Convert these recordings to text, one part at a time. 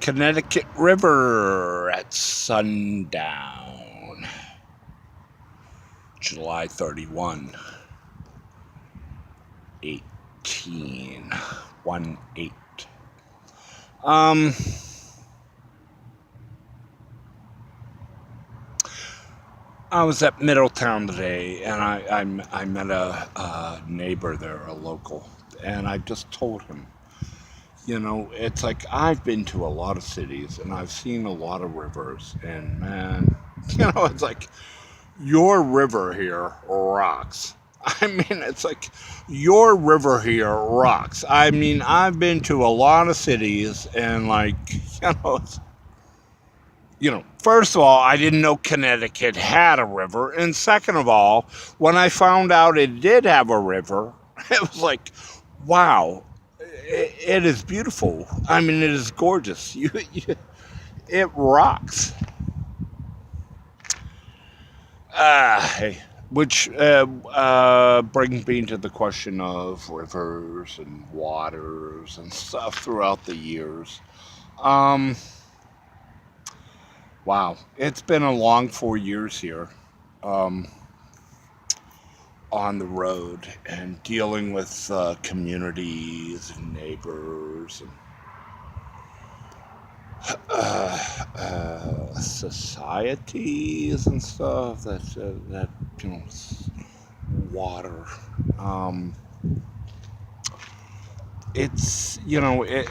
Connecticut River at sundown, July 31, 1818. I was at Middletown today, and I met a neighbor there, a local, and I just told him, it's like I've been to a lot of cities, and I've seen a lot of rivers, and man, it's like your river here rocks. I mean, it's like your river here rocks. I mean, I've been to a lot of cities, and first of all, I didn't know Connecticut had a river. And second of all, when I found out it did have a river, it was like, wow, it is beautiful. I mean, it is gorgeous. It rocks. Which brings me to the question of rivers and waters and stuff throughout the years. Wow, it's been a long 4 years here on the road and dealing with communities and neighbors and societies and stuff that water. It's,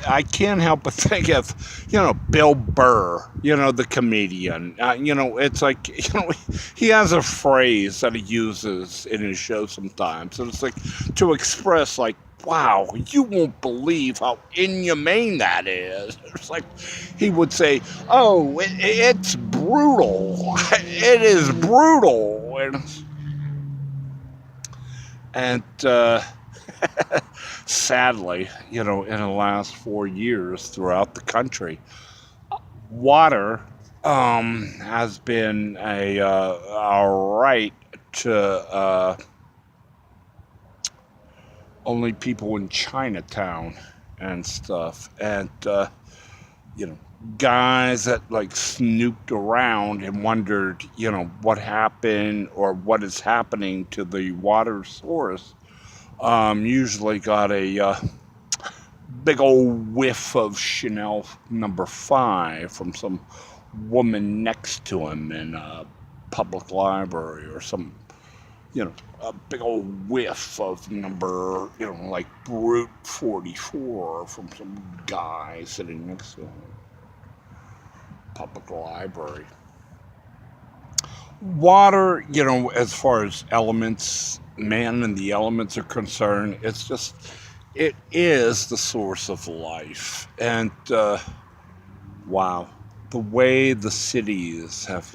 I can't help but think of, Bill Burr, the comedian. It's like, he has a phrase that he uses in his show sometimes. And it's like to express, like, wow, you won't believe how inhumane that is. It's like he would say, oh, it's brutal. It is brutal. And sadly, in the last 4 years throughout the country, water has been a right to only people in Chinatown and stuff. And, guys that like snooped around and wondered, what happened or what is happening to the water source, usually got a big old whiff of Chanel number 5 from some woman next to him in a public library, or some, a big old whiff of number, like Brute 44 from some guy sitting next to him. Public library. Water, as far as elements, man and the elements are concerned, it is the source of life. And wow, the way the cities have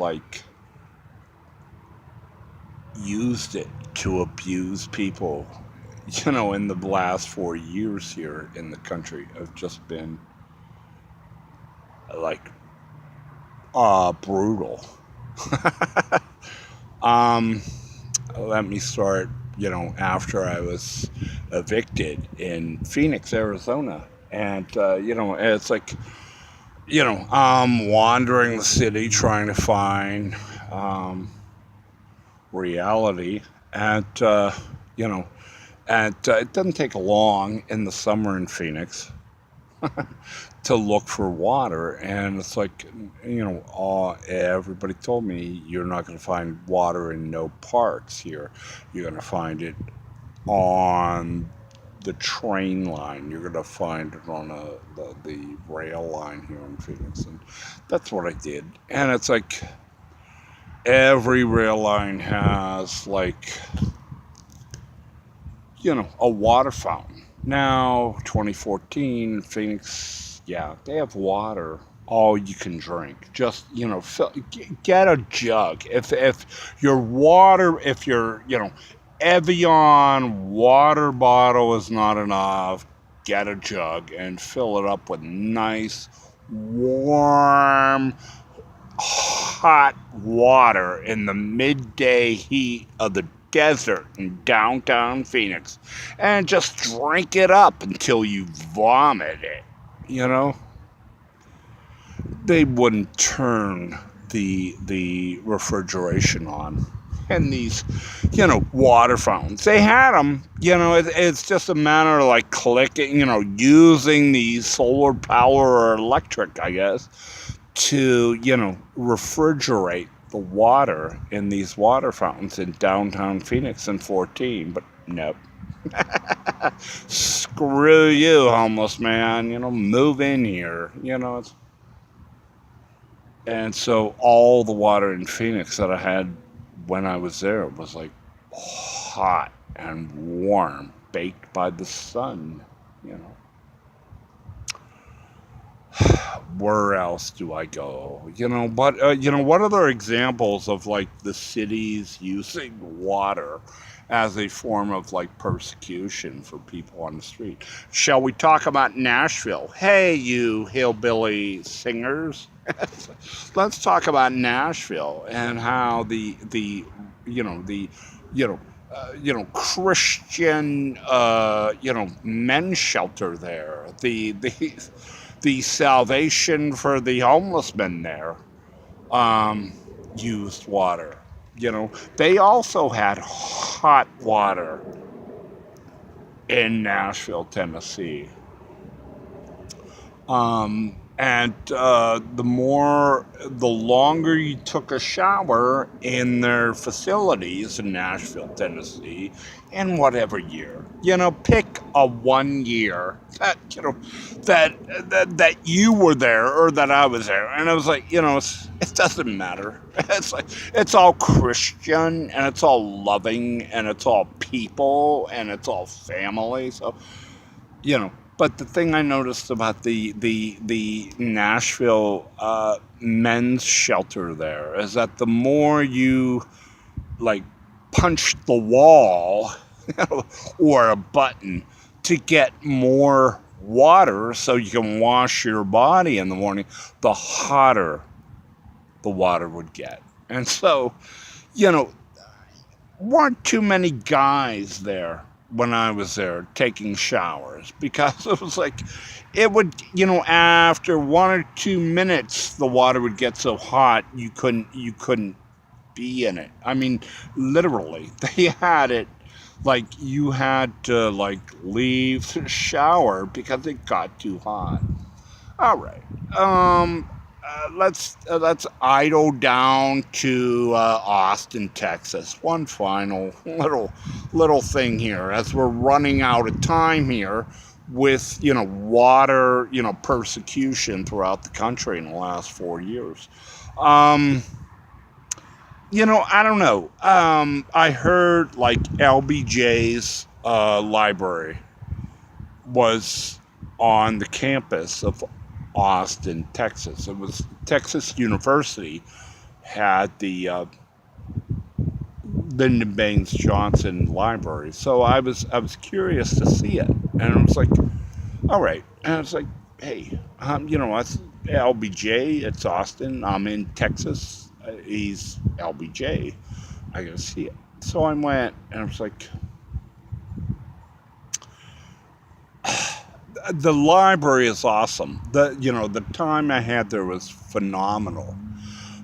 used it to abuse people, in the last 4 years here in the country have just been brutal. Let me start, after I was evicted in Phoenix, Arizona. And, it's like, I'm wandering the city trying to find reality. And, it doesn't take long in the summer in Phoenix to look for water. And it's like, everybody told me you're not going to find water in no parks here. You're going to find it on the train line. You're going to find it on the rail line here in Phoenix. And that's what I did. And it's like every rail line has a water fountain. Now, 2014, Phoenix, yeah, they have water, all you can drink. Just, get a jug. If your Evian water bottle is not enough, get a jug and fill it up with nice, warm, hot water in the midday heat of the desert in downtown Phoenix, and just drink it up until you vomit it, they wouldn't turn the refrigeration on. And these, water fountains, they had them. It's just a matter of like clicking, using the solar power or electric, I guess, to, refrigerate the water in these water fountains in downtown Phoenix in 14. But nope. Screw you, homeless man. Move in here. And so all the water in Phoenix that I had when I was there was like hot and warm, baked by the sun. Where else do I go? What other examples of like the cities using water as a form of like persecution for people on the street? Shall we talk about Nashville? Hey, you hillbilly singers. Let's talk about Nashville and how the Christian men's shelter there, the salvation for the homeless men there, used water. They also had hot water in Nashville, Tennessee. And the longer you took a shower in their facilities in Nashville, Tennessee, in whatever year, pick a 1 year that you were there or that I was there, and I was like, it doesn't matter. It's like it's all Christian and it's all loving and it's all people and it's all family. So, But the thing I noticed about the Nashville men's shelter there is that the more you like punch the wall or a button to get more water so you can wash your body in the morning, the hotter the water would get. And so, weren't too many guys there when I was there taking showers, because it was like, it would, after 1 or 2 minutes, the water would get so hot you couldn't be in it. I mean, literally, they had it like you had to like leave the shower because it got too hot. All right. Let's idle down to Austin, Texas. One final little thing here as we're running out of time here with water persecution throughout the country in the last 4 years. I don't know. I heard like LBJ's library was on the campus of Austin, Texas. It was Texas University had the Lyndon Baines Johnson Library. So I was curious to see it, and I was like, all right. And I was like, hey, it's LBJ. It's Austin. I'm in Texas. He's LBJ. I gotta see it. So I went, and I was like, the library is awesome. The time I had there was phenomenal.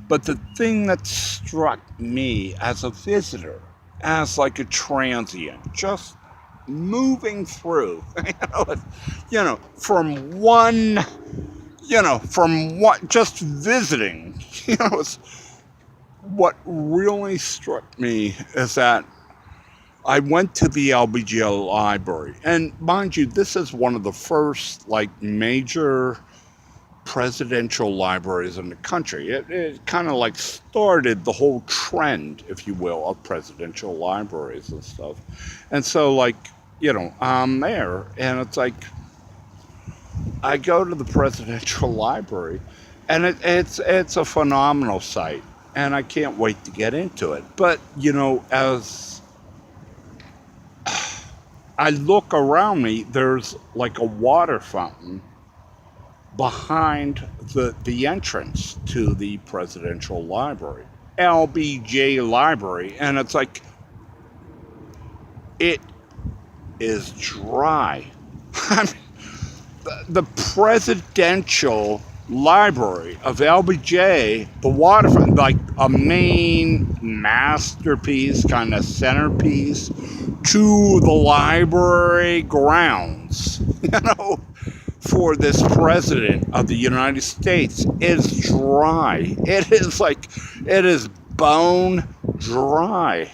But the thing that struck me as a visitor, as like a transient, just moving through, just visiting, what really struck me is that I went to the LBJ Library, and mind you, this is one of the first like major presidential libraries in the country. It kind of like started the whole trend, if you will, of presidential libraries and stuff. And so like, I'm there, and it's like, I go to the presidential library, and it's a phenomenal site, and I can't wait to get into it. But, as I look around me, there's like a water fountain behind the entrance to the presidential library, LBJ Library, and it's like, it is dry. I mean, the presidential Library of LBJ, the waterfront, like a main masterpiece, kind of centerpiece to the library grounds, for this president of the United States is dry. It is bone dry.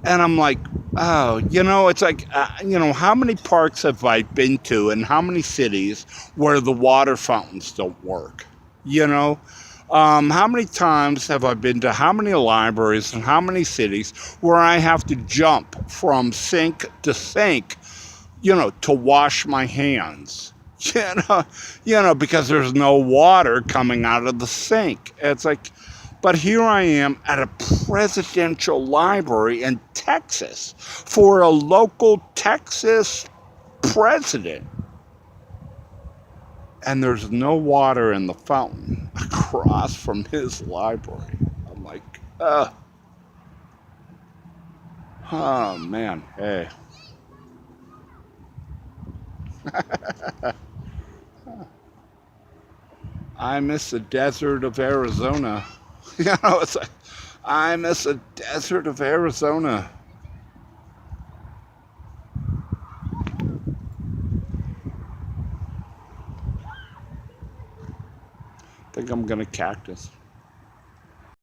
And I'm like, oh, it's like, how many parks have I been to and how many cities where the water fountains don't work? How many times have I been to how many libraries and how many cities where I have to jump from sink to sink, to wash my hands? Because there's no water coming out of the sink. It's like, but here I am at a presidential library in Texas for a local Texas president. And there's no water in the fountain across from his library. I'm like, oh man, hey. I miss the desert of Arizona. It's like, I miss the desert of Arizona. I think I'm gonna cactus.